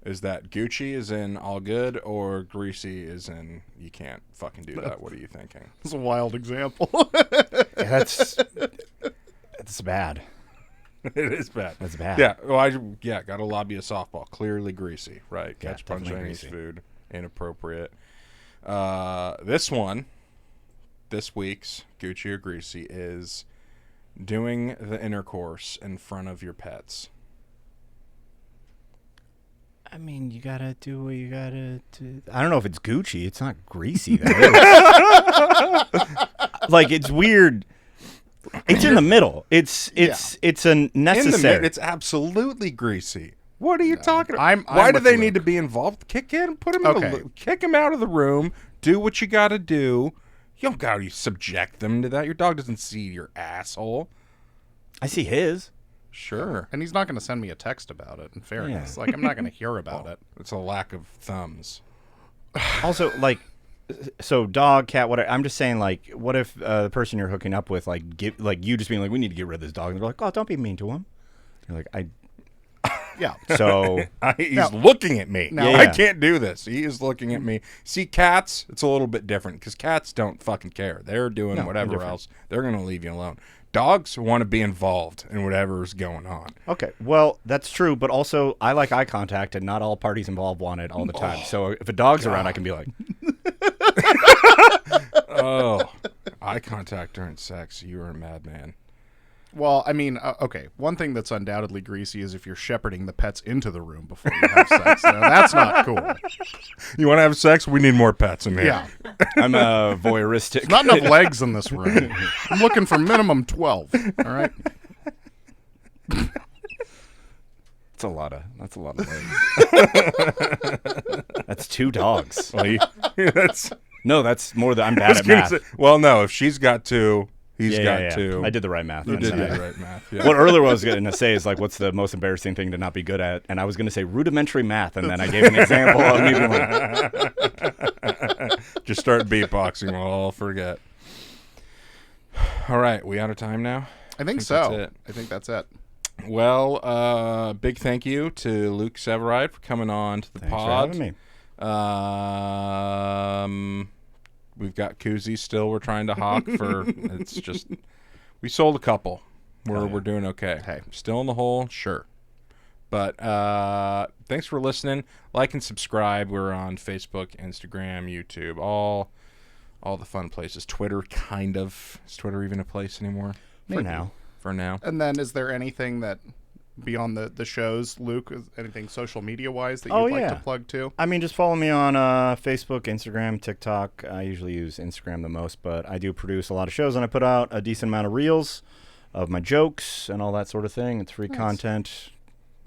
Is that Gucci is in all good or Greasy is in you can't fucking do that? What are you thinking? It's a wild example. That's bad. It is bad. That's bad. Yeah. Well, got to lobby a softball. Clearly Greasy, right? Yeah, Ketchup on definitely Chinese greasy. food, inappropriate. This week's Gucci or Greasy is doing the intercourse in front of your pets. I mean, you gotta do what you gotta do. I don't know if it's Gucci. It's not greasy though. Like it's weird. It's in the middle. It's a necessary. It's absolutely greasy. What are you talking about? I'm Why do with they Luke. need to be involved? Kick in, put him Okay. kick him out of the room. Do what you got to do. You don't got to subject them to that. Your dog doesn't see your asshole. I see his. Sure, And he's not going to send me a text about it, in fairness. Yeah. Like, I'm not going to hear about it. it's a lack of thumbs. Also, like, So dog, cat, whatever. I'm just saying, like, what if the person you're hooking up with, like, you just being like, we need to get rid of this dog, and they're like, oh, don't be mean to him. You're like, Yeah. So He's looking at me. Now- I Yeah. can't do this. He is looking at me. See, cats, it's a little bit different because cats don't fucking care. They're doing whatever indifferent. else. They're going to leave you alone. Dogs want to be involved in whatever's going on. okay, well, that's true, but also I like eye contact, and not all parties involved want it all the time. So if a dog's around, I can be like, Oh, eye contact during sex. You are a madman. Well, I mean, okay. One thing that's undoubtedly greasy is if you're shepherding the pets into the room before you have sex. Now, that's not cool. You want to have sex? We need more pets in here. Yeah. I'm a voyeuristic. Not enough legs in this room. I'm looking for minimum 12. All right. That's a lot of legs. That's 2 dogs. Well, that's, No, that's more than I'm I bad was at gonna math. say, well, no, if she's got 2, he's got 2. I did the right math. You And did then the I- right math. Yeah. What earlier I was going to say is like, what's the most embarrassing thing to not be good at? And I was going to say rudimentary math, and then I gave an example of me being like, Just start beatboxing. We'll all forget. All right, we out of time now? I think that's so. it. I think that's it. Well, big thank you to Luke Severeid for coming on to the thanks for pod. having me. We've got koozies still. We're trying to hawk for. It's just we sold a couple. We're doing okay. Hey. Still in the hole, sure. But thanks for listening. Like and subscribe. We're on Facebook, Instagram, YouTube, all the fun places. Twitter, kind of. Is Twitter even a place anymore? For now. For now. And then is there anything that, beyond the shows, Luke, is anything social media-wise that you'd Oh, like yeah. to plug to? I mean, just follow me on Facebook, Instagram, TikTok. I usually use Instagram the most, but I do produce a lot of shows, and I put out a decent amount of reels of my jokes and all that sort of thing. It's free content.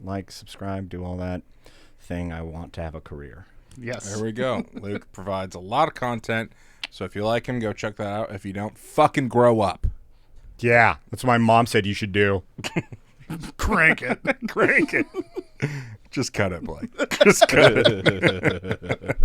Like, subscribe, do all that thing. I want to have a career. Yes. There we go. Luke provides a lot of content. So if you like him, go check that out. If you don't, fucking grow up. Yeah, that's what my mom said you should do. Crank it. Crank it. Just cut it, Blake. Just cut it.